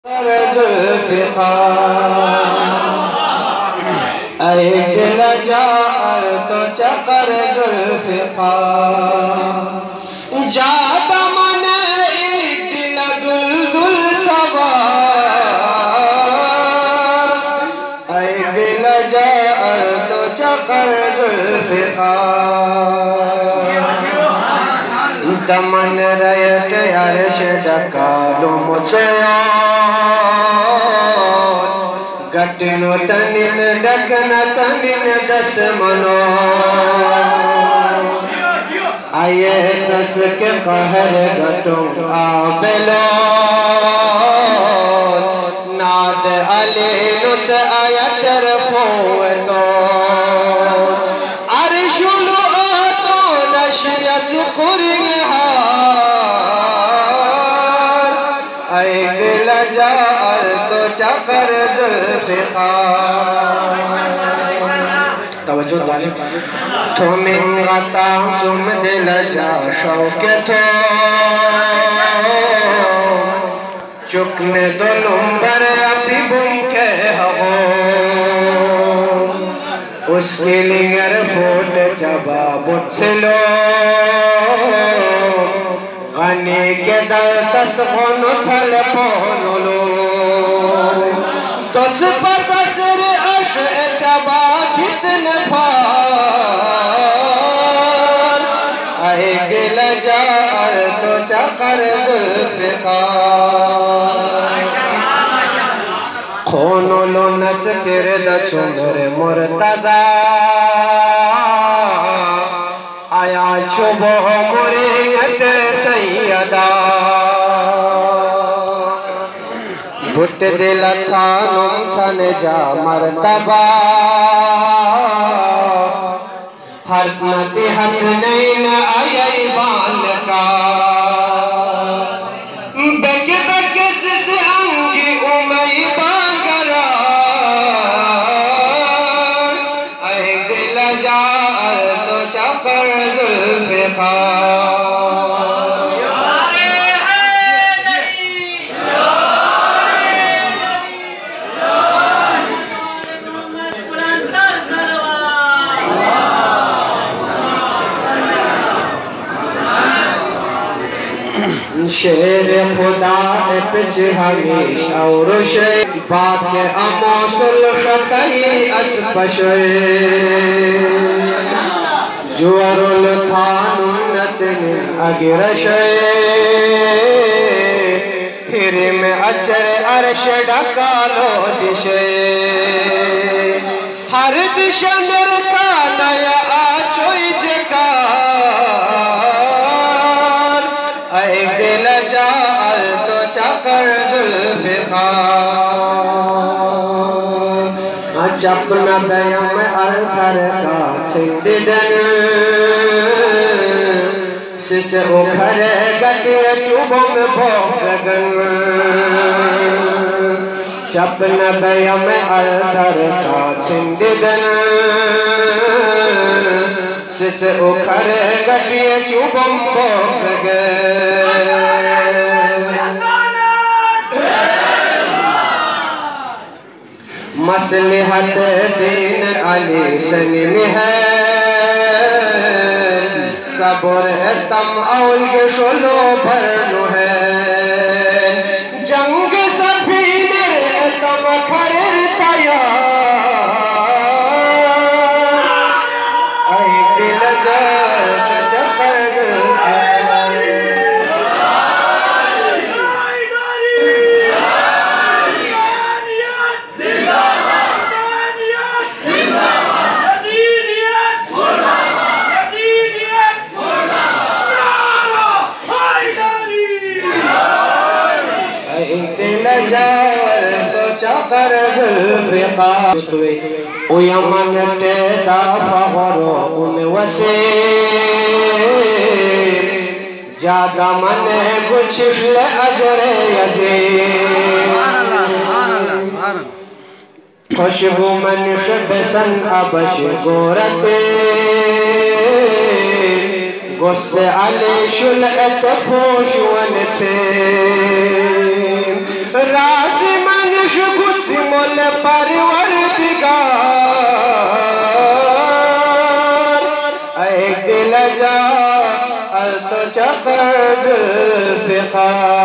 اے دل جار تو چکر ذوالفقار جا دمن ایک دل دل دل سوار اے دل جار تو چکر ذوالفقار دمن ریت عرش ڈکالو مجھے گٹنو تنین ڈکنا تنین دس منو آئیے سس کے قہر گٹوں آبلو ناد علی نس آیا طرفوں دو عرش لعاتو نشیس خریہار اے دل جار تو چکر ذوالفقار توجہ دالے تو من غطا تم دل جا شوق تو چکنے دلوں بر اپی بم کے ہو اس کے لنگر فوٹ چبا بٹ سے لو غنی کے دل تسخن تھل پونو لو دس پس سر عشق چبا کتنے پار اے دل جار تو چکر ذوالفقار خونو لو نس کرد چمر مرتضی آیا چوبو مریت سیدہ بھٹ دل تھانم سن جا مرتبہ حرمت حسنین آئی بالکا بک بک سس انگی امی بانگرار اے دل جار تو چکر ذوالفقار شیر خدا پچ ہمیش اور شیر باک اما صلح تئی اسپشوئے جوار التھانت من اگر شوئے ہرم اچر عرش ڈکالو دشوئے ہر دشنر کا نیا آچوئی جکار اے دل جار تو چکر ذوالفقار چپنا بیم ارتر کا چھنددن سس اکھر گٹے چوبم بوسگن چپنا بیم ارتر کا چھنددن سس اکھر گٹے چوبم بوسگن مصلحت دین علی سنم ہے صبر تم اول کے شلو بھرنو ہے جنگ سفینے تم کھرر تیار اے دل جار چکر چکر ذوالفقار او یمن تیدا فغرو ام وسیم جادا من گچش لعجر یزیم خوشبو من شبسن ابش گورتے غص علی شلعت پوشون سے راز بول پروردگار ایک دل جا تو چقدر فقار